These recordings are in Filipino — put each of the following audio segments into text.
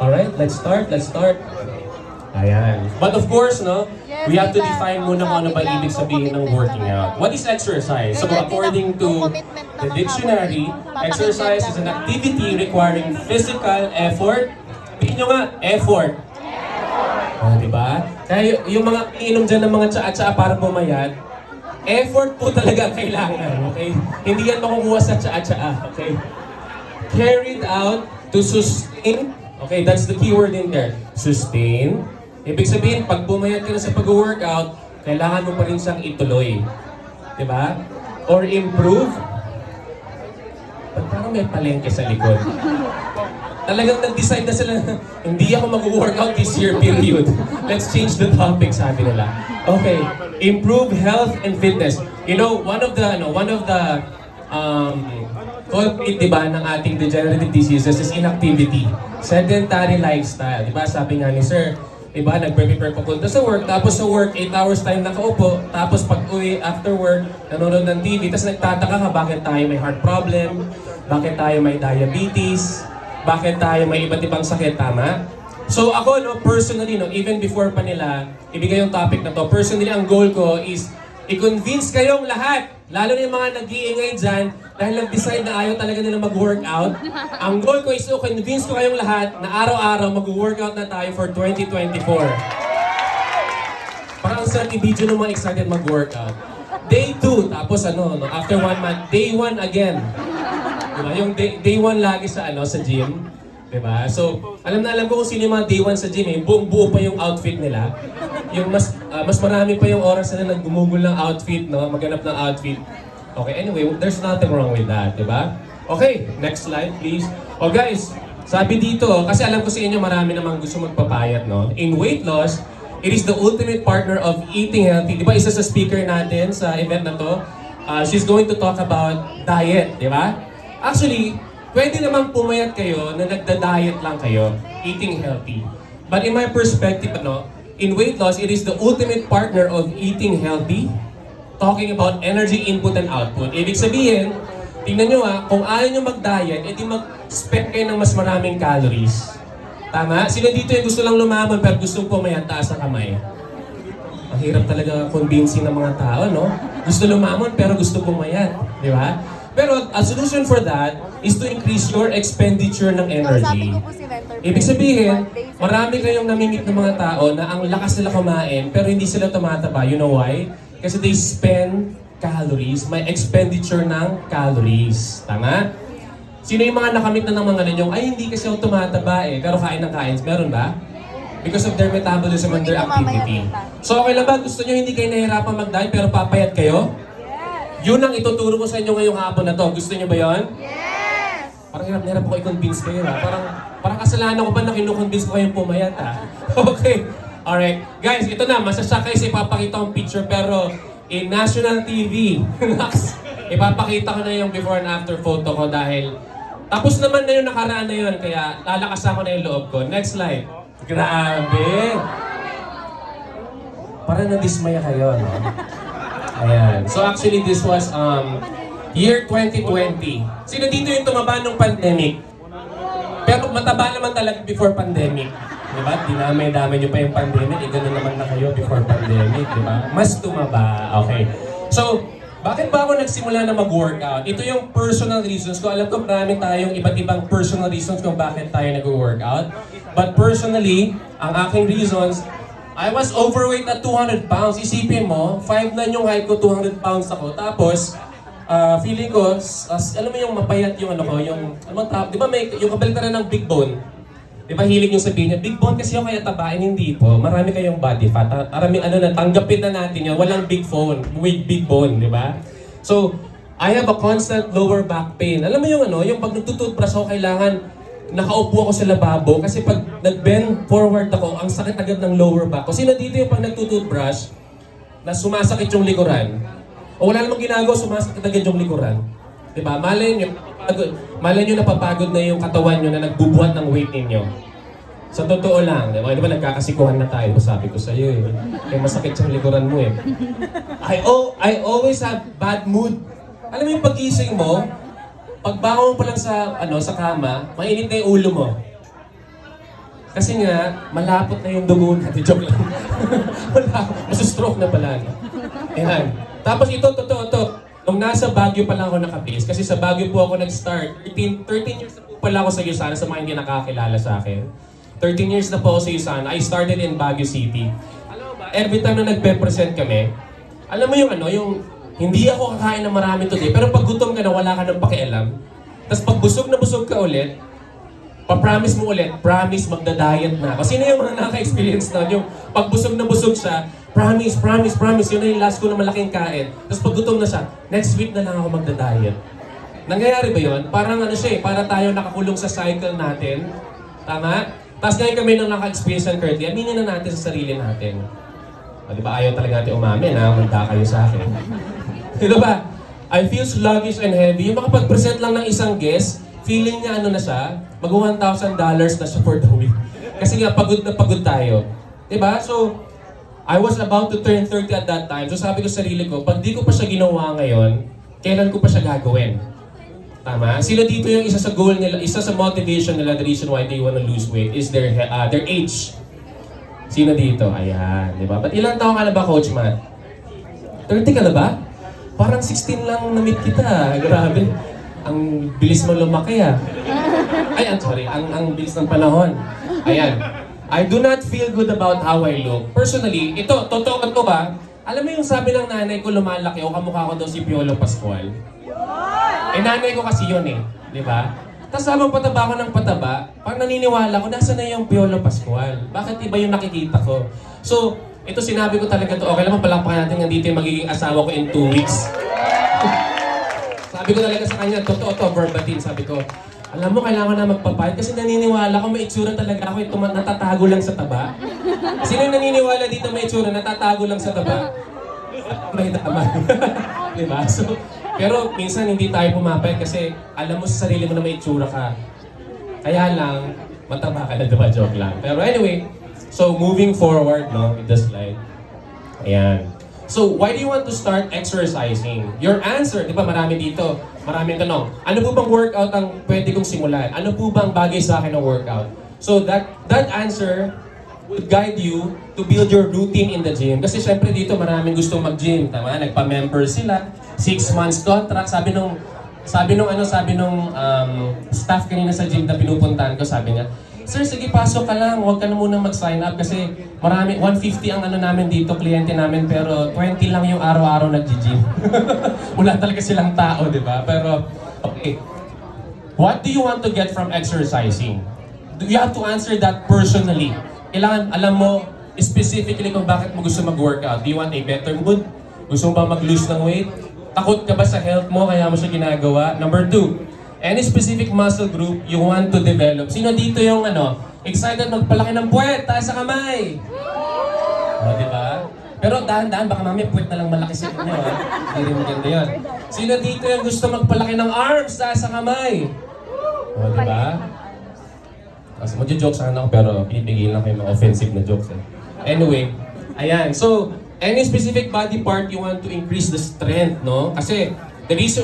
Alright, let's start. Ayan. But of course, no, we have to define muna kung ano ba ibig sabihin ng working out. What is exercise? So according to the dictionary, exercise is an activity requiring physical effort. Tingin nyo nga, effort. Oh, diba? Kaya yung mga iinom dyan ng mga tsaa-tsaa para pumayat, effort po talaga ang kailangan, okay? Hindi yan makukuha sa tsaa-tsaa, okay? Carried out to sustain. Okay, that's the key word in there. Sustain. Ibig sabihin, pag bumayat ka na sa pag-workout, kailangan mo pa rin siyang ituloy. Diba? Or improve. Ba't parang may palengke sa likod? Talagang nag-decide na sila na, hindi ako mag-workout this year, period. Let's change the topic, sabi nila. Okay, improve health and fitness. You know, one of the culprit, diba, ng ating degenerative diseases is inactivity. Sedentary lifestyle. Diba, sabi nga ni Sir, diba, nagpe-prepare papunta sa work, tapos sa work, 8 hours time nakaupo, tapos pag uwi, after work, nanonood ng TV, tapos nagtataka ka bakit tayo may heart problem, bakit tayo may diabetes, bakit tayo may iba't ibang sakit, tama? So ako, no, personally, no, even before pa nila ibigay yung topic na to, personally, ang goal ko is i-convince kayong lahat, lalo na yung mga nag-iingay dyan, dahil nag-decide na ayaw talaga nila mag-workout. Ang goal ko is i-convince ko kayong lahat na araw-araw mag-workout na tayo for 2024. Parang sa video ng mga excited mag-workout. Day 2, tapos ano, no, after 1 month, day 1 again. Diba? Yung day 1 lagi sa sa gym. Diba? So, alam ko kung sino yung mga day 1 sa gym, buong buo pa yung outfit nila. Yung mas marami pa yung oras na naggumugol ng outfit, no? Maghanap ng outfit. Okay, anyway, there's nothing wrong with that, diba? Okay, next slide, please. Oh guys, sabi dito, kasi alam ko sa inyo marami namang gusto magpapayat, no? In weight loss, it is the ultimate partner of eating healthy. Diba, isa sa speaker natin sa event na to, she's going to talk about diet, diba? Actually, pwede namang pumayat kayo na nagda-diet lang kayo, eating healthy. But in my perspective, in weight loss, it is the ultimate partner of eating healthy, talking about energy input and output. Ibig sabihin, tingnan nyo kung ayaw nyo mag-diet, edi mag-spend kayo ng mas maraming calories. Tama? Sino dito yung gusto lang lumaban pero gustong pumayat, taas ang kamay? Ang hirap talaga convincing ng mga tao, no? Gusto lumamon pero gusto pumayat. Di ba? Pero a solution for that is to increase your expenditure ng energy. Ibig sabihin, marami kayong namimit ng mga tao na ang lakas nila kumain pero hindi sila tumataba. You know why? Kasi they spend calories, may expenditure ng calories. Tama? Sino yung mga nakamit na ng mga ganyong, ay hindi kasi ako tumataba pero kain ng kain. Meron ba? Because of their metabolism and their activity. So okay lang ba? Gusto nyo hindi kayo nahihirapan mag-diet pero papayat kayo? Yun ang ituturo ko sa inyo ngayong hapon na to. Gusto nyo ba yon? Yes! Parang hirap ko i-convince kayo Parang kasalanan ko ba na kinukonvince ko kayong pumayat Okay. Alright. Guys, ito na. Masasya kayo sa ipapakita kong picture pero in national TV. Ipapakita ko na yung before and after photo ko dahil tapos naman na yung nakaraan na yun kaya lalakasan ko na yung loob ko. Next slide. Grabe! Parang nadismaya kayo, no? Ayan. So actually this was year 2020. Sino dito yung tumaba nung pandemic? Pero mataba naman talaga before pandemic. Diba? Dinamay-damay nyo pa yung pandemic. Ganun naman na kayo before pandemic. Diba? Mas tumaba. Okay. So, bakit ba ako nagsimula na mag-workout? Ito yung personal reasons ko. Alam ko marami tayong iba't ibang personal reasons kung bakit tayo nag-workout. But personally, ang aking reasons, I was overweight at 200 pounds. Isipin mo, 5'9" yung height ko, 200 pounds ako. Tapos, feeling ko, alam mo yung mapayat yung di ba may, yung kabaliktaran ng big bone? Di ba hilig yung sabihin niya, big bone kasi yung kaya tabain, hindi po. Marami kayong body fat. Tanggapin na natin yun. Walang big bone, di ba? So, I have a constant lower back pain. Alam mo yung pag nagtututbrush ako, kailangan nakaupo ako sa lababo kasi pag nag-bend forward ako, ang sakit agad ng lower back ko. Sino dito yung pag nagtututbrush na sumasakit yung likuran? O wala namang ginagawa, sumasakit agad yung likuran. Diba? Malay nyo napapagod na yung katawan nyo na nagbubuhat ng weight ninyo. Sa totoo lang, diba nagkakasikuhan na tayo, sabi ko sa'yo Kaya masakit yung likuran mo I always have bad mood. Alam mo yung pag-gising mo, pagbangon mo pa lang sa kama, mainit na yung ulo mo. Kasi nga, malapot na yung dugo natin. Joke lang. Masustroke na pala. No? Ayan. Tapos ito, totoo to. Nung nasa Baguio pa lang ako nakabase, kasi sa Baguio po ako nag-start. 13 years na po pala ako sa USANA, sa mga hindi nakakilala sa akin. 13 years na po ako sa USANA. I started in Baguio City. Alam mo ba, every time na nagpe-present kami, alam mo yung ano, yung hindi ako kakain ng marami today, pero pag gutom ka na, wala ka ng pakialam. Tapos pag busog na busog ka ulit, pa-promise mo ulit, promise magda-diet na ako. Sino yung mga naka-experience na yung pag busog na busog siya, promise, promise, promise, yun na yung last ko na malaking kain. Tapos pag gutom na siya, next week na lang ako magda-diet. Nangyayari ba yun? Parang ano siya eh, para tayo nakakulong sa cycle natin. Tama? Tapos ngayon kami nang naka-experience ng currently, aminin na natin sa sarili natin. O, di ba ayaw talaga natin umamin ha? Manda kayo sa akin. Di ba? I feel sluggish and heavy. Yung makapag-present lang ng isang guest, feeling niya ano na siya, mag-$1,000 na siya for the week. Kasi nga, pagod na pagod tayo. Diba? So, I was about to turn 30 at that time. So sabi ko sa sarili ko, pag di ko pa siya ginawa ngayon, kailan ko pa siya gagawin? Tama? Sila dito yung isa sa goal nila, isa sa motivation nila, the reason why they wanna lose weight is their age. Sino dito? Ayan, di ba? Ba't ilang taong ka na ba, Coach Matt? 30 ka na ba? Parang 16 lang na-meet kita. Grabe. Ang bilis mo lumaki ah. Ay, sorry. Ang bilis ng panahon. Ayan. I do not feel good about how I look. Personally, ito, totoo to ba? Alam mo yung sabi ng nanay ko lumalaki o kamukha ko daw si Piolo Pascual? Eh nanay ko kasi yun eh. Di ba? Tapos habang pataba ko ng pataba, pag naniniwala ko, nasa na yung Piolo Pascual? Bakit iba yung nakikita ko? So, ito sinabi ko talaga to. Okay lang, palakpakan natin nandito yung magiging asawa ko in 2 weeks. Sabi ko talaga sa kanya, totoo to, verbatim. Sabi ko, alam mo, kailangan na magpapayat kasi naniniwala ko may itsura talaga ako ito natatago lang sa taba. Sino yung naniniwala dito may itsura natatago lang sa taba? May damay. Diba? So, pero minsan hindi tayo pumapayat kasi alam mo sa sarili mo na may itsura ka. Kaya lang, mataba ka na, diba? Joke lang. Pero anyway, so moving forward, no, with the slide. Ayan. So, why do you want to start exercising? Your answer, di ba marami dito, maraming tanong. Ano po bang workout ang pwede kong simulan? Ano po bang bagay sa akin ng workout? So, that answer would guide you to build your routine in the gym. Kasi syempre dito maraming gustong mag-gym, tama? Nagpa-member sila, 6 months contract. Sabi nung staff kanina sa gym na pinupuntahan ko, sabi niya, Sir, sige, pasok ka lang. Huwag ka na munang mag-sign up kasi marami, 150 ang ano namin dito, kliyente namin, pero 20 lang yung araw-araw nag-gym. Wala talaga silang tao, di ba? Pero, okay. What do you want to get from exercising? You have to answer that personally. Kailangan, alam mo, specifically kung bakit mo gusto mag-workout. Do you want a better mood? Gusto mo ba mag-lose ng weight? Takot ka ba sa health mo kaya mo siya ginagawa? Number 2. Any specific muscle group you want to develop? Sino dito yung excited magpalaki ng puwet, taas sa kamay? O, di ba? Pero dahan-dahan, baka mamaya puwet na lang malaki sa inyo, ha? Hindi rin maganda yun. Sino dito yung gusto magpalaki ng arms, taas sa kamay? O, di ba? Kasi magjo-joke sana ako, pero pinipigil lang kayo mga offensive na jokes, eh. Anyway, ayan. So, any specific body part you want to increase the strength, no? Kasi,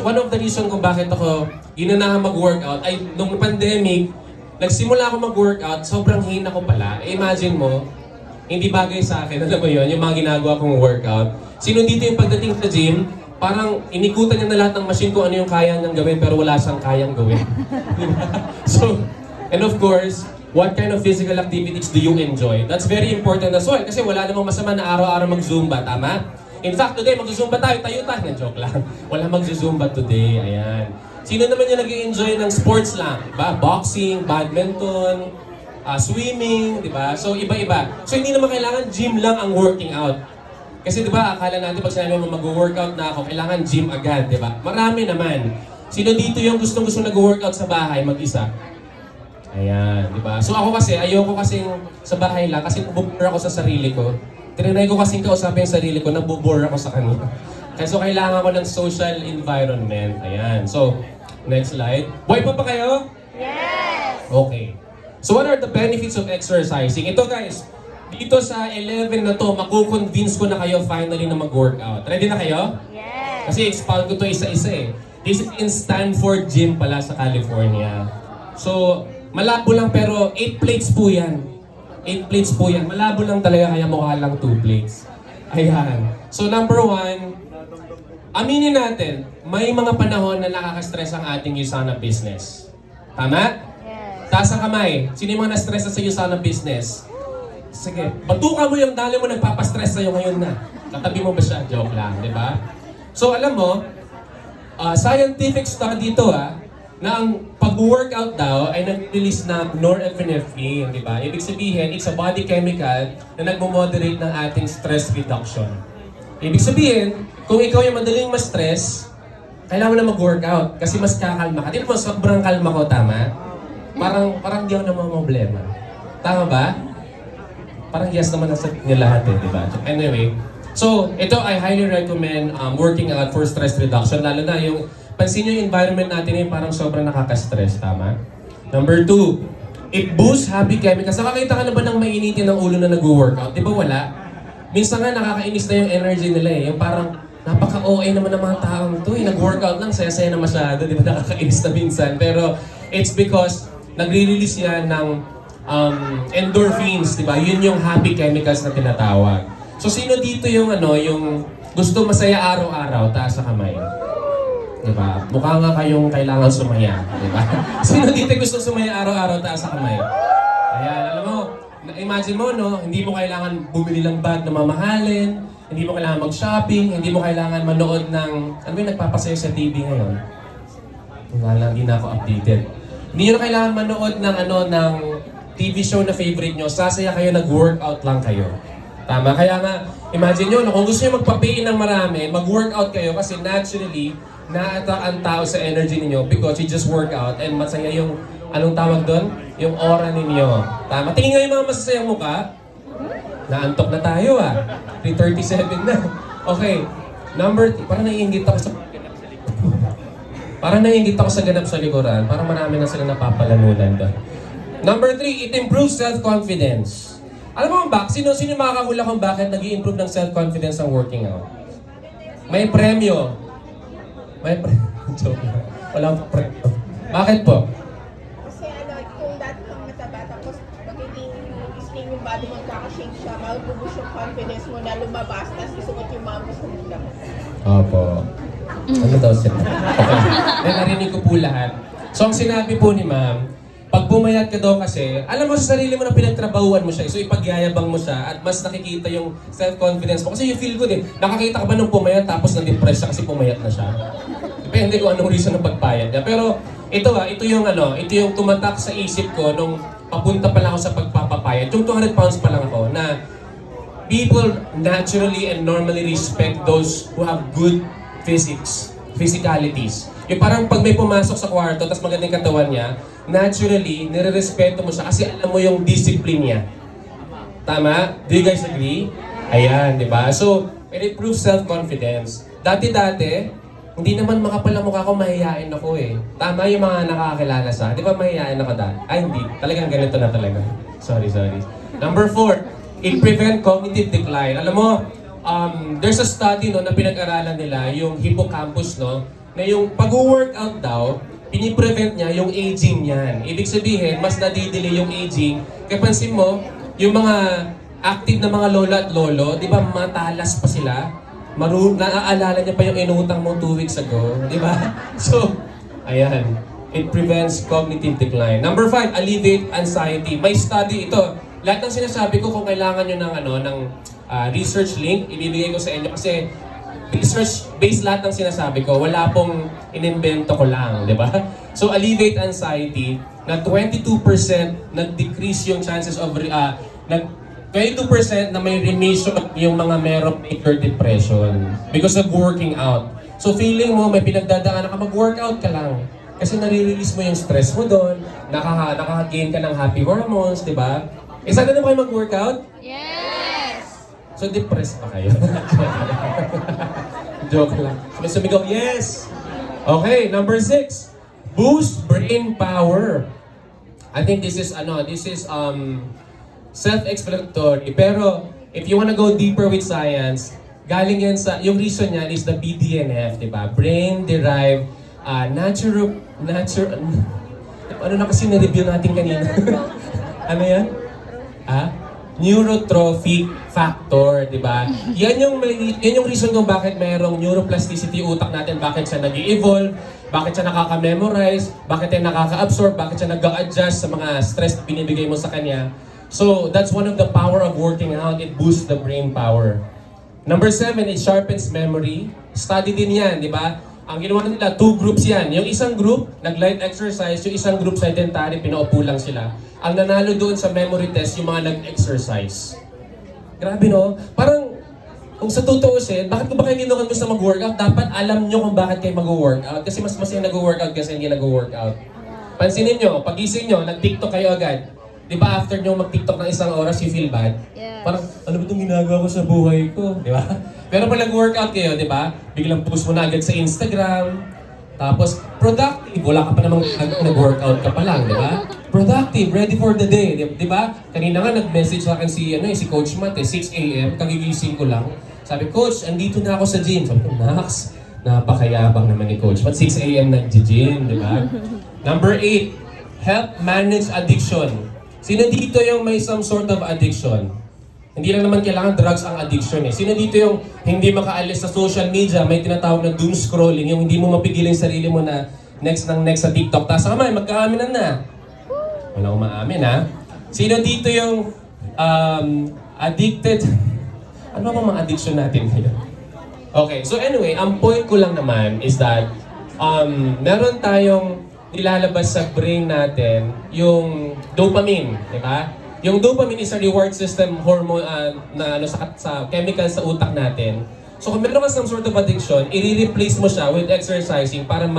one of the reason kung bakit ako ginanahan mag-workout ay nung pandemic, nagsimula ako mag-workout, sobrang hina ko pala. Imagine mo, hindi bagay sa akin, alam mo yun, yung mga ginagawa kong workout. Sino dito yung pagdating sa gym, parang inikutan niya na lahat ng machine kung ano yung kaya niyang gawin pero wala siyang kayang gawin. So, and of course, what kind of physical activities do you enjoy? That's very important as well kasi wala namang masama na araw-araw mag-Zumba, tama? In fact, today, mag-zumba tayo, tayo. Joke lang. Wala mag-zumba today. Ayan. Sino naman yung nag-i-enjoy ng sports lang? Diba? Boxing, badminton, swimming, diba? So, iba-iba. So, hindi naman kailangan gym lang ang working out. Kasi diba, akala natin pag sinabi mo mag-workout na ako, kailangan gym agad, diba? Marami naman. Sino dito yung gustong nag-workout sa bahay mag-isa? Ayan, diba? So, ako kasi, ayoko kasing sa bahay lang kasi nabubura ako sa sarili ko. Tinry ko kasing kausapin yung sarili ko, nabubore ako sa kanila. Kaya so kailangan ko ng social environment. Ayan. So, next slide. Buhay pa kayo? Yes! Okay. So what are the benefits of exercising? Ito guys, dito sa 11 na to, makukonvince ko na kayo finally na mag-workout. Ready na kayo? Yes! Kasi expound ko to isa-isa eh. This is in Stanford Gym pala sa California. So, malabo lang pero 8 plates po yan. 8 plates po yan. Malabo lang talaga kaya mukha lang 2 plates. Ayan. So number 1, aminin natin, may mga panahon na nakaka-stress ang ating Usana business. Tama? Yes. Taas ang kamay. Sino yung mga na-stress sa Usana business? Sige, batukan mo yung dali mo nagpapastress sa'yo ngayon na. Katabi mo ba siya? Joke lang, di ba? So alam mo, scientific study ito na ang pag-workout daw ay nag-release ng norepinephrine, di ba? Ibig sabihin, it's a body chemical na nagmo-moderate ng ating stress reduction. Ibig sabihin, kung ikaw yung madaling ma-stress, kailangan mo na mag-workout kasi mas kakalma ka. Tingnan mo, sobrang kalma ko, tama? Parang di ako na problema. Tama ba? Parang yes naman nasa niyo lahat di ba? Anyway, so ito I highly recommend working out for stress reduction, lalo na yung pansin nyo yung environment natin ay parang sobrang nakaka-stress, tama? Number 2, it boosts happy chemicals. Nakakita ka na ba ng mainitin ng ulo na nag-workout? Di ba wala? Minsan nga nakakainis na yung energy nila eh. Yung parang napaka-OA naman ng mga taong to eh. Nag-workout lang, saya-saya na masyado. Di ba nakakainis na minsan? Pero it's because nagre-release yan ng endorphins, di ba? Yun yung happy chemicals na tinatawag. So sino dito yung yung gusto masaya araw-araw, taas sa kamay? Di ba? Mukha nga kayong kailangan sumaya, di ba? Sino dito gusto sumaya araw-araw, taas sa kamay? Ayan, alam mo, imagine mo, no? Hindi mo kailangan bumili ng bag na mamahalin, hindi mo kailangan mag-shopping, hindi mo kailangan manood ng, ano yung nagpapasaya sa TV ngayon? Hindi na ako updated. Hindi nyo na kailangan manood ng ng TV show na favorite nyo, sasaya kayo, nag-workout lang kayo. Tama? Kaya nga, imagine nyo, no, kung gusto nyo magpapiin ng marami, mag-workout kayo kasi naturally, na-attract ang tao sa energy ninyo because you just work out and masaya yung, anong tawag doon? Yung aura ninyo. Tama? Tingin nga yung mga masasayang mukha. Naantok na tayo 3:37 na. Okay. Number 3, parang naiingit ako sa... Parang naiingit ako sa ganap sa likuran. Parang marami na sila napapalanunan doon. Number 3, it improves self-confidence. Alam mo ba, sino makakahula kung bakit nag-i-improve ng self-confidence ang working out? May premyo. May premyo. Joke lang. Walang premyo. Bakit po? Kasi kung dati kang mataba, tapos magiging slim yung body mo, kakashake siya, mag-boost yung confidence mo na lumabas, tapos isuot yung mga gusto mo lang. Opo. Ano daw sila? Okay. Narinig ko po lahat. So ang sinabi po ni ma'am, pag pumayat ka daw kasi, alam mo sa sarili mo na pinagtrabahuan mo siya, so ipagyayabang mo siya at mas nakikita yung self-confidence mo. Kasi you feel good eh. Nakakita ka ba nung pumayat tapos na-depress siya kasi pumayat na siya? Depende kung anong reason ng pagpayat niya. Pero ito yung ito yung tumatak sa isip ko nung papunta pa lang ako sa pagpapapayat. Yung 200 pounds pa lang ako na people naturally and normally respect those who have good physicalities. Yung parang pag may pumasok sa kwarto tapos magandang katawan niya, naturally, nire-respeto mo siya kasi alam mo yung discipline niya. Tama? Do you guys agree? Ayan, di ba? So, it improves self-confidence. Dati-dati, hindi naman makapal ang mukha ko, mahihain ako eh. Tama yung mga nakakakilala sa, di ba mahihain ako dati? Ay, hindi. Talagang ganito na talaga. Sorry. Number 4, it prevent cognitive decline. Alam mo, there's a study na pinag-aralan nila, yung hippocampus, na yung pag-workout daw, piniprevent niya yung aging niyan. Ibig sabihin, mas nadidelay yung aging. Kaya pansin mo, yung mga active na mga lola at lolo, di ba matalas pa sila? Naaalala niya pa yung inutang mo 2 weeks ago, di ba? So, ayan. It prevents cognitive decline. Number 5, alleviate anxiety. May study ito. Lahat ng sinasabi ko kung kailangan nyo ng research link, ibibigay ko sa inyo kasi research-based lahat ng sinasabi ko, wala pong inimbento ko lang, di ba? So, alleviate anxiety, na 22% nag-decrease yung chances of, 22% na may remission yung mga merong major depression because of working out. So, feeling mo, may pinagdadaanan ka, mag-workout ka lang. Kasi nare-release mo yung stress mo doon, nakaka-gain ka ng happy hormones, di ba? Excited na ba kayo mag-workout? Yes! So, depressed pa kayo? Joke lang. Sumigaw, yes! Okay, number 6. Boost brain power. I think this is self-explanatory. Pero, if you wanna go deeper with science, galing yan sa, yung reason niya is the BDNF, di ba? Brain-derived, ano na kasi na-review natin kanina? Ano yan? neurotrophic factor, di ba? Yan yung reason kung bakit mayroong neuroplasticity utak natin, bakit siya nag-evolve, bakit siya nakaka-memorize, bakit siya nakaka-absorb, bakit siya nag-a-adjust sa mga stress na binibigay mo sa kanya. So, that's one of the power of working out. It boosts the brain power. Number 7, it sharpens memory. Study din yan, di ba? Ang ginawa nila, 2 groups yan. Yung isang group, nag-light exercise. Yung isang group, sedentary, pinaupo lang sila. Ang nanalo doon sa memory test, yung mga nag-exercise. Grabe no? Parang, kung sa tutuusin, bakit ko ba kayo ginukan gusto mag-workout? Dapat alam nyo kung bakit kayo mag-workout. Kasi mas masaya nag-workout kasi hindi nag-workout. Pansinin nyo, pagising nyo, nag-tiktok kayo agad. Di ba after nyo mag-tiktok ng isang oras, you feel bad? Yes. Parang, ano ba itong ginagawa ko sa buhay ko? Di ba? Pero pag nag-workout kayo, di ba? Biglang post mo na agad sa Instagram. Tapos, productive. Wala ka pa namang nag-workout ka pa lang, di ba? Productive, ready for the day, di ba? Kanina nga nag-message sa akin si Coach Matt, 6 a.m., kagigising ko lang. Sabi, Coach, andito na ako sa gym. Sabi ko, Max, napakayabang naman ni Coach. But 6 a.m. nag-gym, di ba? Number 8, help manage addiction. Sino dito yung may some sort of addiction? Hindi lang naman kailangan drugs ang addiction eh. Sino dito yung hindi makaalis sa social media, may tinatawag na doom scrolling, yung hindi mo mapigil yung sarili mo na next sa TikTok. Tapos kamay, magkaaminan na. Wala umaamin ha. Sino dito yung addicted? Ano ba mga addiction natin ngayon? Okay, so anyway, ang point ko lang naman is that meron tayong nilalabas sa brain natin yung dopamine, di ba? Yung dopamine is a reward system hormone na sa chemical sa utak natin. So kung meron ka some sort of addiction, i-replace mo siya with exercising para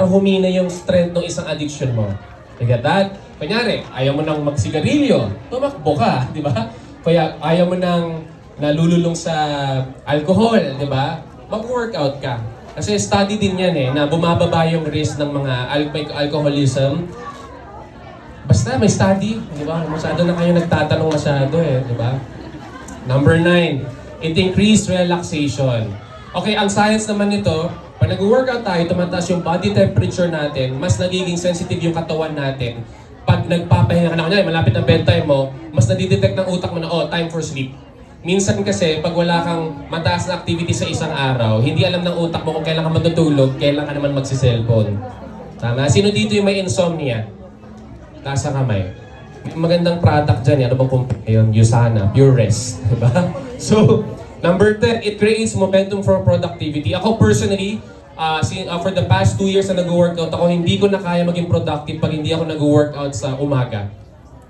humina yung strength ng isang addiction mo. You get that? Kunyari, ayaw mo nang magsigarilyo, tumakbo ka, di ba? Kaya ayaw mo nang nalululong sa alcohol, di ba? Mag-workout ka. Kasi study din yan na bumababa yung risk ng mga alcoholism. Basta may study, di ba? Masyado na kayo nagtatanong masyado di ba? Number 9, it increased relaxation. Okay, ang science naman nito, pag nag-workout tayo, tumataas yung body temperature natin, mas nagiging sensitive yung katawan natin. Pag nagpapahinga ka na, kunyari, malapit ang bedtime mo, mas nadidetect ng utak mo na, time for sleep. Minsan kasi, pag wala kang mataas na activity sa isang araw, hindi alam ng utak mo kung kailan ka matutulog, kailan ka naman magsi-cellphone. Tama? Sino dito yung may insomnia? Taas ang kamay. May magandang product dyan. Ano bang kumpanya yun? Usana. Pure Rest. Diba? So, number 10, it creates momentum for productivity. Ako personally, for the past 2 years na nag-workout ako, hindi ko na kaya maging productive pag hindi ako nag-workout sa umaga.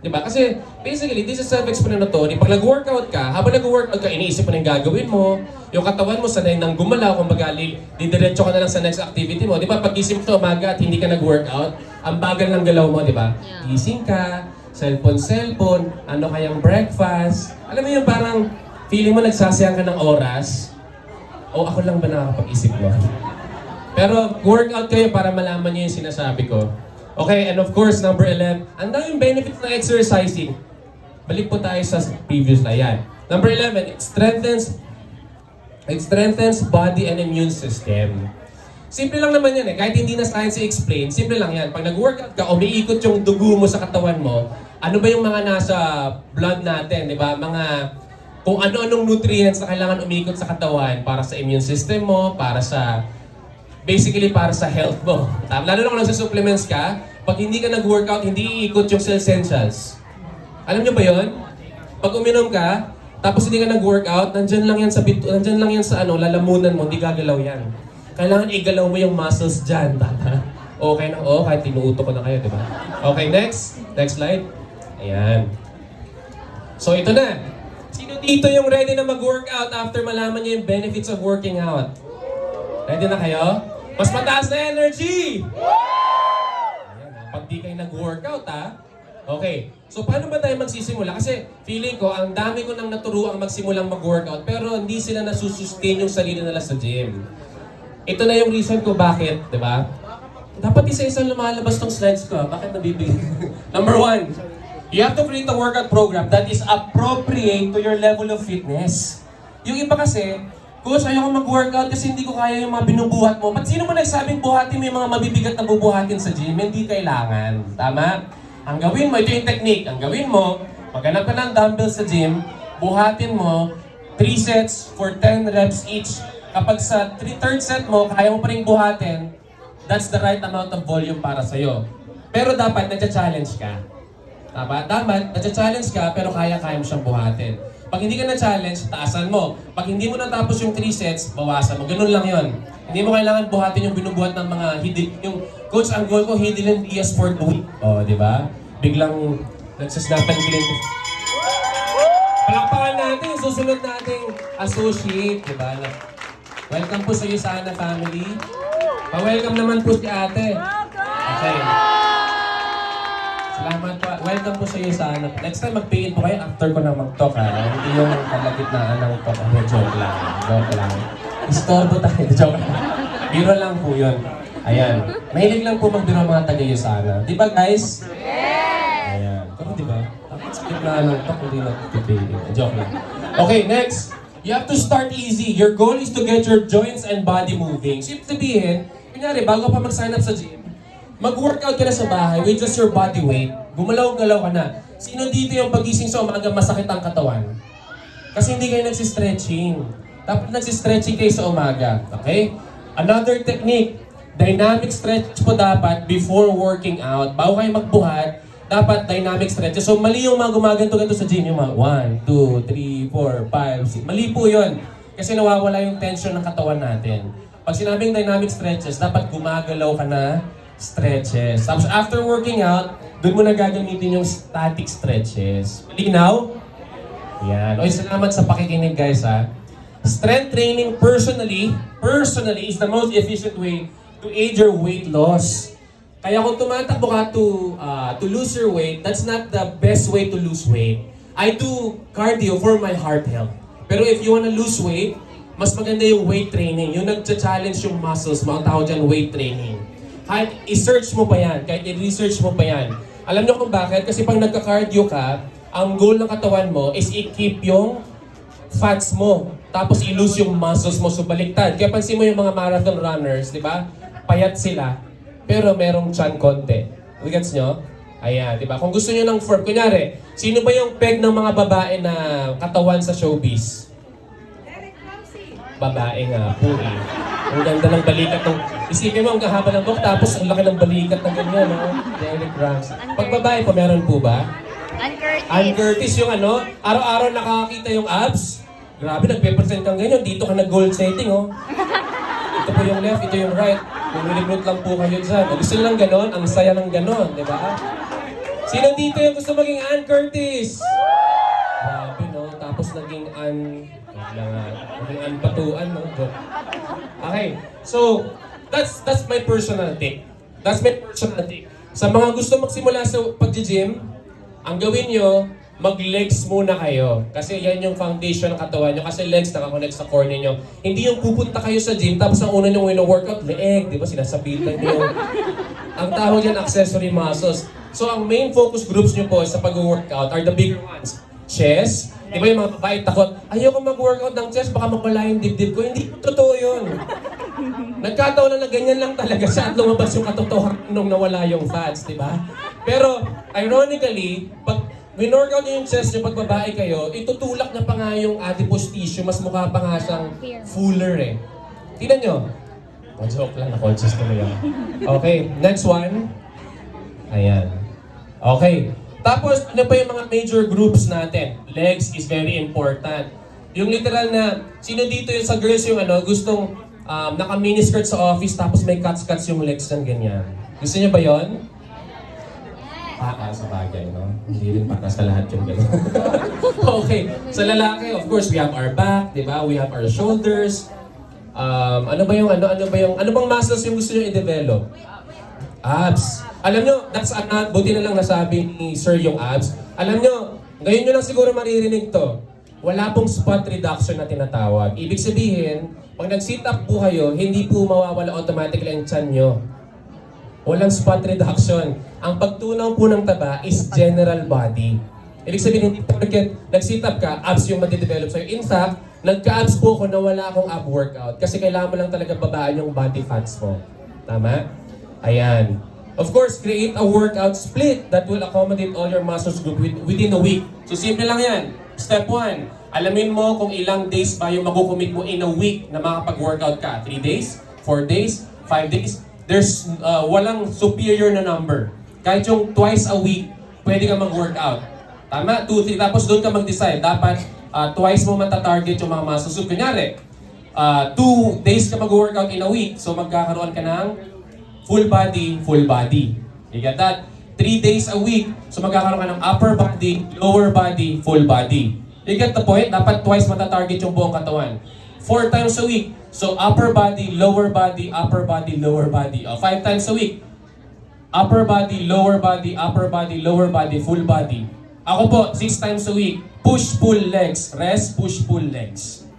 Diba? Kasi, basically, this is self-explanatory. Pag nag-workout ka, habang nag-workout ka, iniisip mo na yung gagawin mo, yung katawan mo sanay nang gumalaw, kumbaga, didiretso ka na lang sa next activity mo. Diba? Pag gising mo sa umaga at hindi ka nag-workout, ang bagal ng galaw mo, diba? Yeah. Gising ka, cellphone, ano kayang breakfast. Alam mo yung parang feeling mo nagsasayang ka ng oras, o ako lang ba nakakapag-isip mo? Pero workout kayo para malaman niyo yung sinasabi ko. Okay, and of course, number 11, ang daming benefits ng exercising. Balik po tayo sa previous na yan. Number 11, it strengthens body and immune system. Simple lang naman yan kahit hindi na science i-explain, simple lang yan. Pag nag-workout ka, umiikot yung dugo mo sa katawan mo, ano ba yung mga nasa blood natin, di ba? Kung ano-anong nutrients na kailangan umikot sa katawan para sa immune system mo, basically para sa health mo. Lalo na kung nagsa-supplements ka, pag hindi ka nag-workout, hindi iikot yung essentials. Alam nyo ba yon? Pag uminom ka, tapos hindi ka nag-workout, nandyan lang yan sa lalamunan mo, hindi gagalaw yan. Kailangan igalaw mo yung muscles dyan, tama? Okay na, kahit tinuuto ko na kayo, di ba? Okay, next slide. Ayan. So ito na. Sino dito yung ready na mag-workout after malaman niyo yung benefits of working out? Ready na kayo? Mas mataas na energy! Ayan, pag di kayo nag-workout Okay, so paano ba tayo magsisimula? Kasi feeling ko, ang dami ko nang naturuang magsimulang mag-workout pero hindi sila nasusustain yung sarili nila sa gym. Ito na yung reason ko bakit, di ba? Dapat isa-isang lumalabas tong slides ko. Bakit nabibigay? Number 1, you have to create a workout program that is appropriate to your level of fitness. Yung iba kasi, Coach, ayoko mag-workout kasi hindi ko kaya yung mga binubuhat mo. Ba't sino mo nagsabing buhatin mo yung mga mabibigat na bubuhatin sa gym? Hindi kailangan. Tama? Ang gawin mo, ito yung technique. Ang gawin mo, Maghanap ka ng dumbbells sa gym, buhatin mo, 3 sets for 10 reps each. Kapag sa third set mo, kaya mo pa rin buhatin, that's the right amount of volume para sa'yo. Pero dapat, nagcha-challenge ka. Dapat, nagcha-challenge ka, pero kaya mo siyang buhatin. Pag hindi ka na-challenge, taasan mo. Pag hindi mo natapos yung 3 sets, bawasan mo. Ganun lang yon. Hindi mo kailangan buhatin yung binubuhat ng mga yung coach, ang goal ko, Hidilyn Diaz for the week. O, di ba? Biglang nagsasnapan clean. Palakpakan natin yung susunod nating associate, di ba? Welcome po sa iyo, Sana family. Pa-welcome naman po si ate. Okay. Salamat po. Welcome po sa iyo, Sana. Next time mag-pay-in po kayo after ko na mag-talk, ha? Hindi yung kalagitnaan ng talk. Joke lang. Joke lang. Istorbo tayo. Joke lang. Biro lang po yun. Ayan. Mahilig lang po magbiro mga taga-iyo, Sana. Di ba, guys? Yes! Ayan. Pero di ba? Bakit skip na ng talk, hindi na-pay-in. Joke lang. Okay, next. You have to start easy. Your goal is to get your joints and body moving. So, ibig sabihin, kunyari, bago pa mag-sign up sa gym, mag-workout ka na sa bahay with just your body weight. Gumalaw-galaw ka na. Sino dito yung pagising sa umaga masakit ang katawan? Kasi hindi kayo nagsistretching. Dapat nagsistretching kayo sa umaga. Okay? Another technique, dynamic stretch po dapat before working out. Bago kayo magbuhat, dapat dynamic stretches. So mali yung mga gumaganto-ganto sa gym, yung mga 1, 2, 3, 4, 5, 6. Mali po yun. Kasi nawawala yung tension ng katawan natin. Pag sinabing dynamic stretches, dapat gumagalaw ka na stretches. Tapos after working out, doon mo na gagamitin yung static stretches. Malinaw? Yan. Oy, salamat sa pakikinig guys ha. Strength training personally is the most efficient way to aid your weight loss. Kaya kung tumatakbo ka to lose your weight, that's not the best way to lose weight. I do cardio for my heart health. Pero if you wanna lose weight, mas maganda yung weight training. Yung nag-challenge yung muscles mo, ang tawag dyan weight training. Kahit i-search mo pa yan, kahit i-research mo pa yan. Alam niyo kung bakit? Kasi pag nagka-cardio ka, ang goal ng katawan mo is i-keep yung fats mo. Tapos i-lose yung muscles mo, so baliktad. Kaya pansin mo yung mga marathon runners, di ba? Payat sila. Pero merong chan konti. Gets nyo? Ayan, di ba? Kung gusto nyo ng form, kunyari, sino ba yung peg ng mga babae na katawan sa showbiz? Babae nga po eh. Ang ganda ng balikat ng... Isipin mo, ang kahaba ng buhok, tapos ang laki ng balikat ng ganyan, no? Derek Ramsey. Pag babae pa, meron po ba? Ann Curtis yung ano, araw-araw nakakakita yung abs. Grabe, nagpe-present kang ganyan. Dito ka nag-gold setting, oh. Ito po yung left, ito yung right. Kung nilibrot lang po kayo dyan. Kung gusto lang ganon, ang saya ng ganon, di ba? Sino dito yung gusto maging Ann Curtis? Grabe, no? Tapos naging Ann... Naging Ann Patuan, no? Joke. Okay, so, that's my personal take. That's my personal take. Sa mga gusto magsimula sa pag-gym, ang gawin nyo, mag-legs muna kayo. Kasi yan yung foundation ng katawan nyo. Kasi legs nakakonect sa core ninyo. Hindi yung pupunta kayo sa gym, tapos ang una nyo wino-workout, leeg. Di ba? Sinasabitan nyo yung... Ang tawag yan, accessory muscles. So ang main focus groups nyo po sa pag-workout are the bigger ones. Chest. Di ba yung mga babae takot, ayoko mag-workout ng chest, baka mapala yung dibdib ko. Hindi totoo yun. Nagkataon na ganyan lang talaga siya at lumabas yung katotohanan nung nawala yung fats, di ba? Pero, ironically, pag winorkout nyo yung chest nyo, pag babae kayo, itutulak na pa nga yung adipose tissue, mas mukha pa nga siyang fuller eh. Tignan nyo. Oh, joke lang, na-conscious ko na yan. Okay, next one. Ayan. Okay. Tapos, ano pa yung mga major groups natin? Legs is very important. Yung literal na, sino dito yung sa girls yung ano, gustong naka-miniskirt sa office tapos may cuts-cuts yung legs ng ganyan. Gusto niyo ba yon? Sa bagay, no? Hindi rin para sa lahat yung gano'n. Okay. Sa lalaki, of course, we have our back, di ba? We have our shoulders. Ano bang muscles yung gusto niyo i-develop? Abs. Alam nyo, buti na lang nasabi ni Sir yung abs. Alam nyo, ngayon nyo lang siguro maririnig to. Wala pong spot reduction na tinatawag. Ibig sabihin, pag nag-sit up po kayo, hindi po mawawala automatically ang tiyan nyo. Walang spot reduction. Ang pagtunaw po ng taba is general body. Ibig sabihin, hindi porket nag-sit up ka, abs yung matidevelop sa'yo. In fact, nagka-abs po ako na wala akong ab workout kasi kailangan mo lang talaga babaan yung body fats mo. Tama? Ayan. Of course, create a workout split that will accommodate all your muscles group within a week. So simple lang yan. Step 1, alamin mo kung ilang days ba yung makukumit mo in a week na makapag-workout ka. 3 days, 4 days, 5 days. There's walang superior na number. Kahit yung twice a week, pwede ka mag-workout. Tama? 2, 3. Tapos doon ka mag-decide. Dapat twice mo matatarget yung mga muscles. So kunyari, 2 days ka mag-workout in a week. So magkakaroon ka ng full body, full body. You get that? 3 days a week. So magkakaroon ka ng upper body, lower body, full body. You get the point? Dapat twice matatarget yung buong katawan. 4 times a week. So upper body, lower body, upper body, lower body. 5 times a week. Upper body, lower body, upper body, lower body, full body. Ako po, 6 times a week. Push, pull, legs. Rest, push, pull, legs.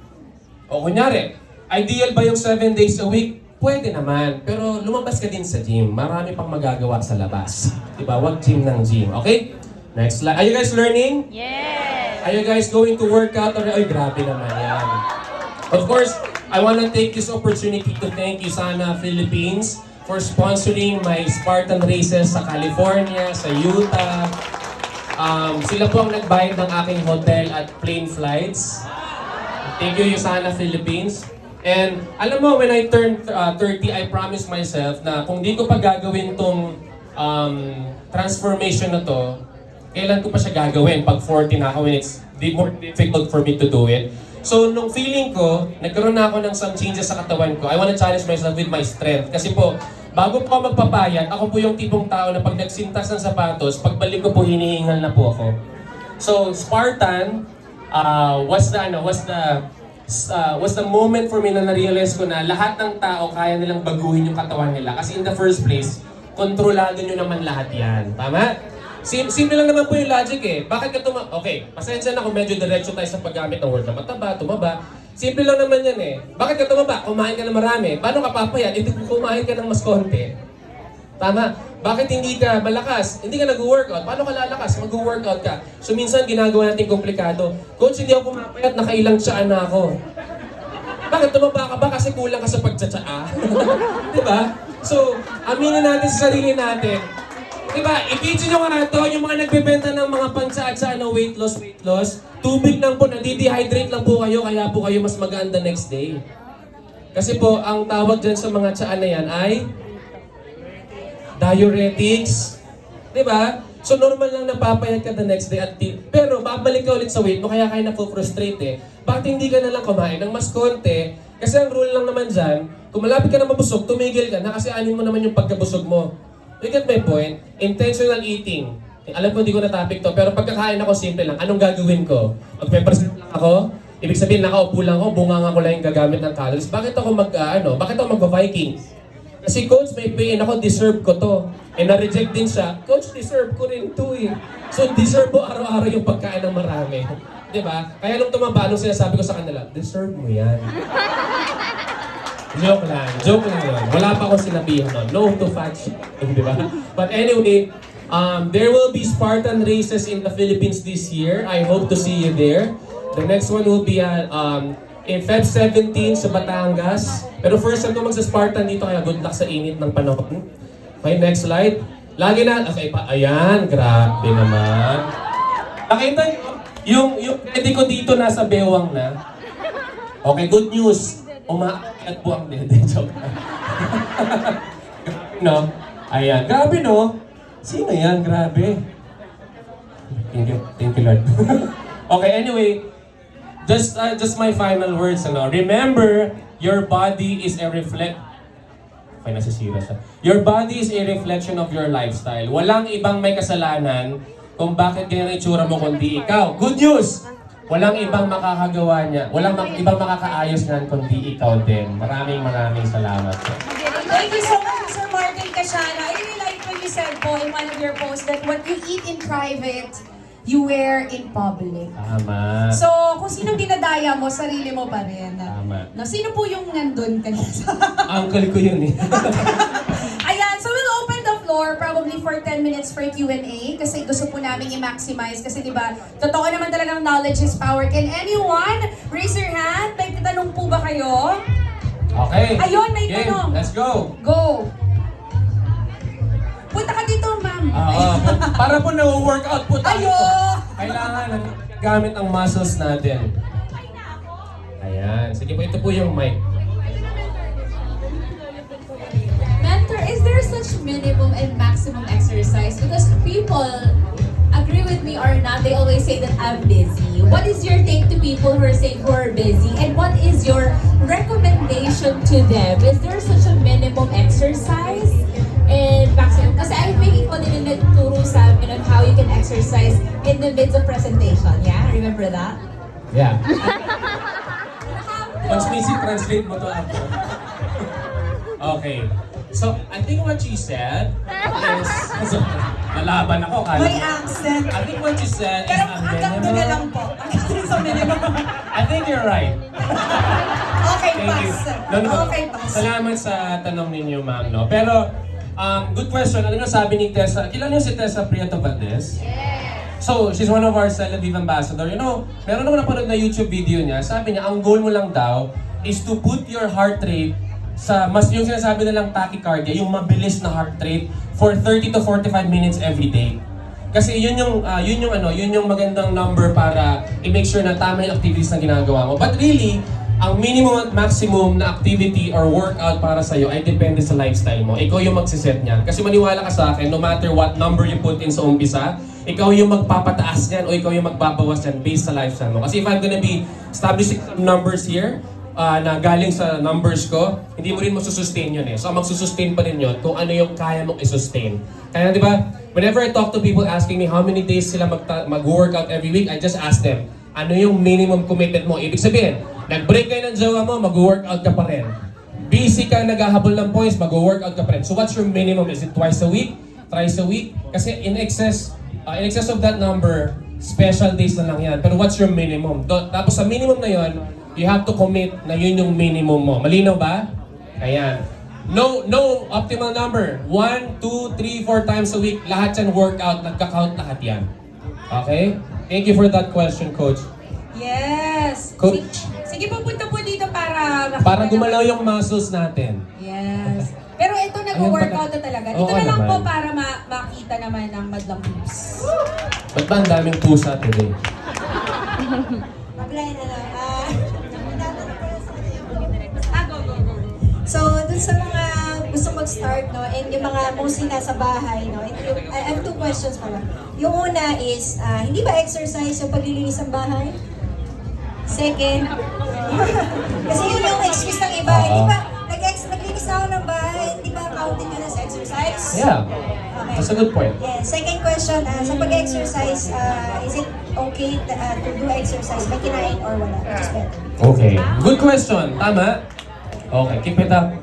O kunyari, ideal ba yung 7 days a week? Pwede naman, pero lumabas ka din sa gym. Marami pang magagawa sa labas. Diba? Wag gym ng gym. Okay? Next slide. Are you guys learning? Yes. Are you guys going to work out? Ay, grabe naman yan. Of course, I want to take this opportunity to thank USANA Philippines for sponsoring my Spartan races sa California, sa Utah. Sila po ang nagbayad ng aking hotel at plane flights. Thank you, USANA Philippines. And alam mo, when I turned 30, I promised myself na kung di ko pa gagawin tong transformation na to, kailan ko pa siya gagawin pag 40 na ako when it's more difficult for me to do it. So, nung feeling ko, nagkaroon na ako ng some changes sa katawan ko, I want to challenge myself with my strength. Kasi po, bago po ako magpapayat, ako po yung tipong tao na pag nagsintas ng sapatos, pagbalik ko po hinihingal na po ako. So, Spartan was the moment for me na na-realize ko na lahat ng tao kaya nilang baguhin yung katawan nila. Kasi in the first place, kontrolado nyo naman lahat yan. Tama? Simple lang naman po yung logic eh. Bakit ka Okay, pasensya na kung medyo diretso tayo sa paggamit ng word na mataba, tumaba. Simple lang naman yan eh. Bakit ka tumaba? Kumain ka na marami. Paano ka papayat? Hindi kumain ka ng mas konti. Tama? Bakit hindi ka malakas? Hindi ka nag-workout. Paano ka lalakas? Mag-workout ka. So minsan ginagawa natin komplikado. Coach, hindi ako pumapayat, nakailang tiyaan na ako. Bakit tumaba ka ba? Kasi kulang ka sa pagtsatsaa. Diba? So, aminin natin sa sarili natin. Diba? I-video nyo nga ito, yung mga nagbebenta ng mga pangtsaa na weight loss. Tubig lang po, nadi-dehydrate lang po kayo, kaya po kayo mas maganda next day. Kasi po, ang tawag dyan sa mga tsaa na yan ay diuretics. Diba? So normal lang napapayat ka the next day pero babalik ka ulit sa weight mo kaya kayo na-frustrate eh. Bakit hindi ka na lang kumain ng mas konti? Kasi ang rule lang naman dyan, kung malapit ka na mabusog, tumigil ka na kasi anin mo naman yung pagkabusog mo. You get my point? Intentional eating. Alam ko hindi ko na topic to, pero pagkakain ako simple lang. Anong gagawin ko? Mag-pepper lang ako? Ibig sabihin nakaupo lang ako, bunganga ko lang yung gagamit ng calories. Bakit ako bakit ako mag-Viking? Kasi coach, may pain ako, deserve ko to. Eh na-reject din siya, coach, deserve ko rin to eh. So deserve mo araw-araw yung pagkain ng marami. Diba? Kaya nung tumaba, nung sinasabi ko sa kanila, deserve mo yan. Joke lang yun. Wala pa akong sinabihan nun. No to fat shaming, diba? But anyway, there will be Spartan races in the Philippines this year. I hope to see you there. The next one will be in Feb 17 sa Batangas. Pero first time ko magsa-Spartan dito, kaya good luck sa init ng panahon. Okay, next slide. Lagi na, okay pa, ayan, grabe naman. Nakita niyo, yung dede ko dito nasa bewang na. Okay, good news. Umaakyat po ang dede. Joke na. No? Ayan, grabe no? Sino yan? Grabe. Thank you Lord. Okay, anyway, just my final words. Remember, your body is a nasisira siya. Your body is a reflection of your lifestyle. Walang ibang may kasalanan kung bakit ganyan ang itsura mo kundi ikaw. Good news! Walang ibang makakagawa niya. Walang ibang makakaayos niyan kundi ikaw din. Maraming salamat. Thank you so much, Sir Martin Casiana. I really like when you said po in one of your posts that what you eat in private, you wear in public. Tama. So, kung sinong dinadaya mo, sarili mo pa rin. Tama. No, sino po yung nandun kanina? Uncle ko yun eh. Ayan, so we'll open the floor probably for 10 minutes for Q&A kasi gusto po namin i-maximize kasi diba, totoo naman talagang knowledge is power. Can anyone raise your hand? May tanong po ba kayo? Okay. Ayun, may game. tanong. Let's go. Go! Punta ka dito, ma'am. Para po na-workout po tayo. Ayo! Kailangan gamit ang muscles natin. Ayan. Sige po, ito po yung mic. Mentor, is there such minimum and maximum exercise? Because people agree with me or not, they always say that I'm busy. What is your take to people who are saying who are busy? And what is your recommendation to them? Is there such a minimum exercise and maximum? Kasi I think ko din nagturo sa amin on how you can exercise in the midst of presentation. Yeah, remember that? Yeah. Mas busy, translate mo to ako. Okay. So, I think what she said is... Nalaban ako, kala. May accent. I think what she said is Pero a hanggang doon na lang minimum... po. Hanggang doon sa minimum. I think you're right. Okay, Thank you. pass. Okay, pass. Salamat sa tanong ninyo, ma'am, no? Pero, good question. Ano na sabi ni Tessa? Kilala niyo si Tessa Prieto Valdez? So, she's one of our Cell Vive ambassador. You know, meron ako napanood na YouTube video niya. Sabi niya, ang goal mo lang daw is to put your heart rate sa mas yung sinasabi nilang tachycardia, yung mabilis na heart rate for 30 to 45 minutes every day. Kasi yun yung magandang number para i-make sure na tama yung activities na ginagawa mo. But really, ang minimum at maximum na activity or workout para sa'yo ay depende sa lifestyle mo. Ikaw yung magsiset niyan. Kasi maniwala ka sa akin, no matter what number you put in sa umpisa, ikaw yung magpapataas niyan o ikaw yung magbabawas niyan based sa lifestyle mo. Kasi if I'm gonna be establishing some numbers here, na galing sa numbers ko, hindi mo rin masusustain yun eh. So, ang magsusustain pa rin yun kung ano yung kaya mong isustain. Kaya di ba, whenever I talk to people asking me how many days sila mag-workout every week, I just ask them, ano yung minimum commitment mo? Ibig sabihin, nag-break kayo ng jowa mo, mag-workout ka pa rin. Busy ka, naghahabol ng points, mag-workout ka pa rin. So, what's your minimum? Is it twice a week? Thrice a week? Kasi in excess of that number, special days na lang yan. Pero what's your minimum? Tapos sa minimum na yon, you have to commit na yun yung minimum mo. Malinaw ba? Ayan. No optimal number. 1, 2, 3, 4 times a week. Lahat yan workout. Nagka-count lahat yan. Okay? Thank you for that question, Coach. Yes. Coach. Sige po, punta po dito para makita Para gumalaw naman. yung muscles natin. Yes. Pero ito, nag-workout na talaga. Dito Oo na lang naman. po para makita naman ng madlang boobs. Ba't ba ang daming pusa today? Apply na lang. So, dun sa mga gusto mag-start, no, and yung mga mostly nasa bahay, no, I have 2 questions pala. Yung una is, hindi ba exercise yung paglilinis ng bahay? Second, kasi yun yung excuse ng iba, hindi ba, naglinis na ako ng bahay, hindi ba counted yun as exercise? Yeah. Okay. That's a good point. Yeah. Second question, sa pag-exercise, is it okay to do exercise by kinain or wala? Which is better? Okay. Good question. Tama? Okay, keep it up.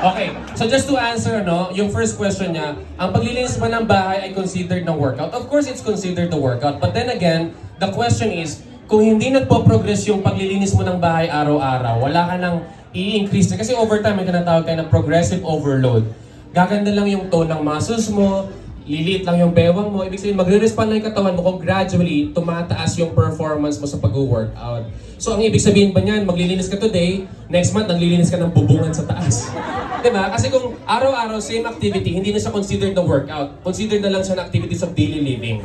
Okay, so just to answer, no, yung first question niya, ang paglilinis ba ng bahay ay considered na workout? Of course, it's considered the workout. But then again, the question is, kung hindi nagpo-progress yung paglilinis mo ng bahay araw-araw, wala ka nang i-increase. Kasi over time, may tinatawag tayo ng progressive overload. Gaganda lang yung tone ng muscles mo, liliit lang yung bewang mo, ibig sabihin magre-respond lang yung katawan mo kung gradually tumataas yung performance mo sa pag-workout. So ang ibig sabihin ba niyan, maglilinis ka today, next month naglilinis ka ng bubungan sa taas. Diba? Kasi kung araw-araw same activity, hindi na siya considered na workout. Considered na lang siya na activities of daily living.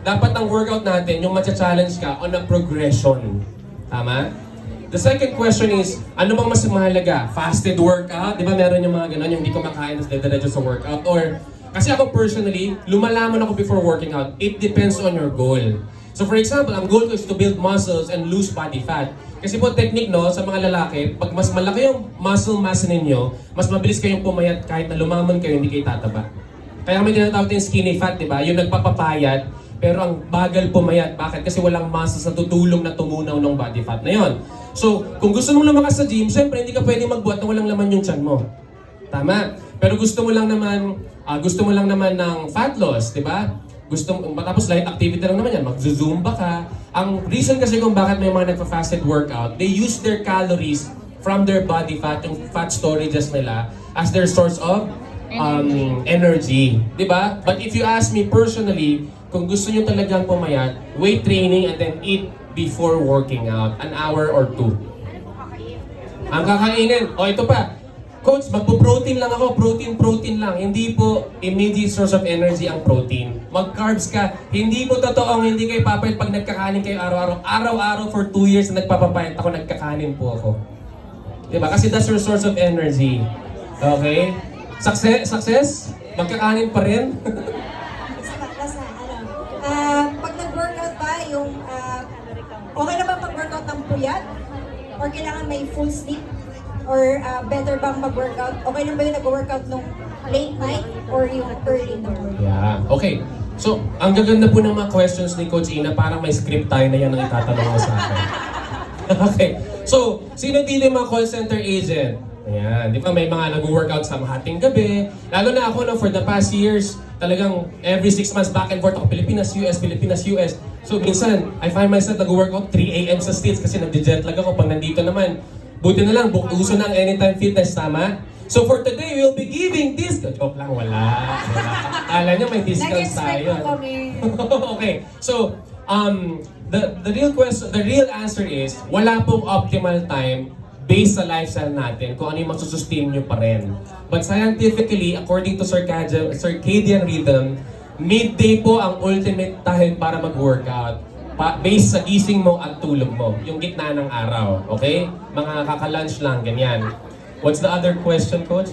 Dapat ang workout natin, yung matcha-challenge ka on a progression. Tama? The second question is, ano bang mas mahalaga? Fasted workout? Di ba meron yung mga ganon, yung hindi ko makain, tapos dediretso sa workout? Or kasi ako personally, lumalaman ako before working out. It depends on your goal. So for example, ang goal ko is to build muscles and lose body fat. Kasi po technique no, sa mga lalaki, pag mas malaki yung muscle mass ninyo, mas mabilis kayong pumayat kahit na lumamon kayo, hindi kayo tataba. Kaya may tinatawag yung skinny fat, di ba? Yung nagpapapayat, pero ang bagal pumayat. Bakit? Kasi walang muscles na tutulong na tumunaw ng body fat na yon. So, kung gusto mong lumakas sa gym, syempre hindi ka pwedeng magbuhat na walang laman yung tiyan mo. Tama? Pero gusto mo lang naman ng fat loss, di ba? Tapos light activity lang naman yan, mag-zumba ka. Ang reason kasi kung bakit may mga nagpa-fasted workout, they use their calories from their body fat, yung fat storages nila, as their source of energy. Di ba? But if you ask me personally, kung gusto nyo talagang pumayat, weight training and then eat before working out, an hour or 2. Ang kakainin, ito pa, Coach, magpo-protein lang ako, protein lang. Hindi po immediate source of energy ang protein. Mag-carbs ka. Hindi po totoong hindi kayo papayat pag nagkakanin kayo araw-araw. Araw-araw for 2 years na nagpapapayat ako, nagkakanin po ako. Diba? Kasi that's your source of energy. Okay? Success? Magkakanin pa rin? Pag nag-workout ba, okay na ba mag-workout ng puyat? Or kailangan may full sleep? Or better bang mag-workout? Okay na ba yung nag-workout nung late night or yung early in the morning? Yeah. Okay. So, ang gaganda po ng mga questions ni Coach Ina, parang may script tayo na yan ang itatanong mo sa akin. Okay. So, sino dito yung mga call center agent? Ayan. Di ba may mga nag-workout sa mahating gabi? Lalo na ako, no, for the past years, talagang every 6 months back and forth ako, Pilipinas, US, Pilipinas, US. So, minsan, I find myself nag-workout 3 a.m. sa States kasi nag-jet lag ako pag nandito naman. Buti na lang, uso na ang Anytime Fitness, tama? So for today, we'll be giving discount. Joke lang, wala. Kala nyo may discounts Nag-expect tayo. po kami. Okay, so the real answer is, wala pong optimal time based sa lifestyle natin kung ano yung masusustain nyo pa rin. But scientifically, according to circadian rhythm, midday po ang ultimate time para mag-workout. Based sa gising mo at tulog mo, yung gitna ng araw, okay? Mga kaka-lunch lang, ganyan. What's the other question, Coach?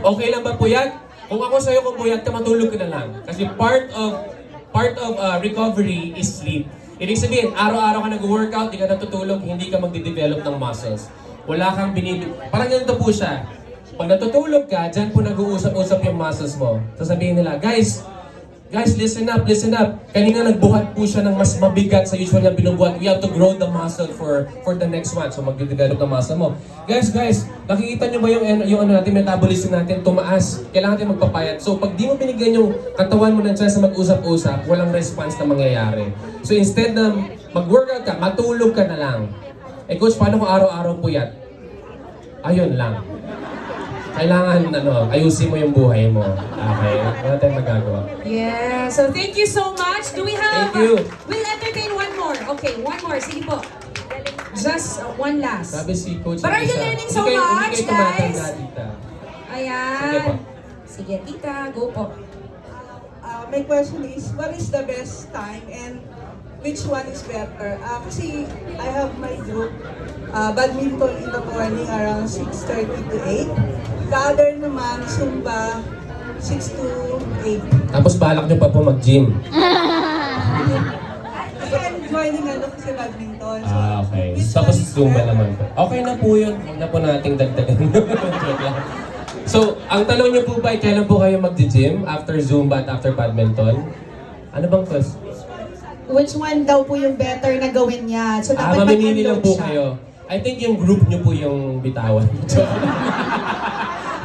Okay lang ba puyat? Kung ako sa'yo kung puyat ka, matulog ka na lang. Kasi part of recovery is sleep. Ibig sabihin, araw-araw ka nag-workout, di ka natutulog, hindi ka magde-develop ng muscles. Wala kang parang ganito po siya. Pag natutulog ka, dyan po nag-uusap-usap yung muscles mo. Sasabihin nila, guys, listen up. Kanina nagbuhat po siya ng mas mabigat sa usual niya binubuhat. We have to grow the muscle for the next one. So magde-develop ng muscle mo. Guys, nakikita niyo ba yung ano natin, metabolism natin tumaas? Kailangan natin magpapayat. So pag di mo binigyan yung katawan mo ng chance na mag-usap-usap, walang response na mangyayari. So instead na mag-workout ka, matulog ka na lang. Eh coach, paano kung araw-araw puyat? Ayun lang. Kailangan ayusin mo yung buhay mo. Okay? Wala tayong magagawa. Yeah. So thank you so much. Do we have... Thank you. We'll entertain one more. Okay, one more. Sige po. Just one last. Sabi si Coach But are you Lisa, learning so hindi much, kayo tumatanda, guys? tita. Ayan. Sige po. Sige, tita. Go po. My question is, what is the best time and which one is better? Kasi I have my group, badminton in the morning around 6:30 to 8. The other naman, Zumba, 6 to 8. Tapos balak nyo pa po mag-gym. Kasi I'm joining kasi badminton. So, Okay. which Tapos one is Zumba better? naman po. Okay na po yun. Huwag na po nating dagdagan. Joke lang. So, ang tanong nyo po ba, kailan po kayo mag-gym? After Zumba at after badminton? Ano bang first? Which one daw po yung better na gawin niya? So dapat Mamimili lang mag-unload po siya. kayo. I think yung group nyo po yung bitawan.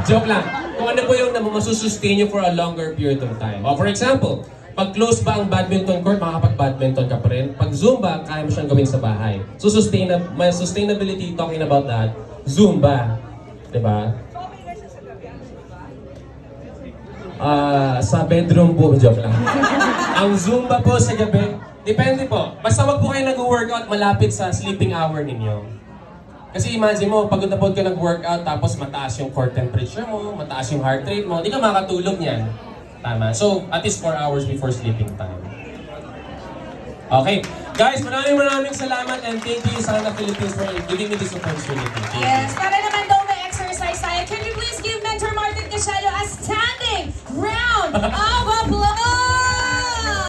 Joke lang. Kung ano po yung masusustain nyo for a longer period of time. For example, pag close ba ang badminton court, makakapag-badminton ka pa rin. Pag Zumba, kaya mo siyang gawin sa bahay. So my sustainability, talking about that, Zumba. Diba? Sa bedroom po, joke lang. Ang Zumba po sa gabi, depende po. Basta wag po kayo nag-workout malapit sa sleeping hour ninyo. Kasi imagine mo, pagod na pagod ka nag-workout, tapos mataas yung core temperature mo, mataas yung heart rate mo, hindi ka makatulog niyan. Tama. So, at least 4 hours before sleeping time. Okay. Guys, maraming salamat and thank you Sana Philippines for giving me this opportunity. Thank you. Yes. Para naman daw may exercise tayo, can you please give Mentor Martin Casiano a standing round of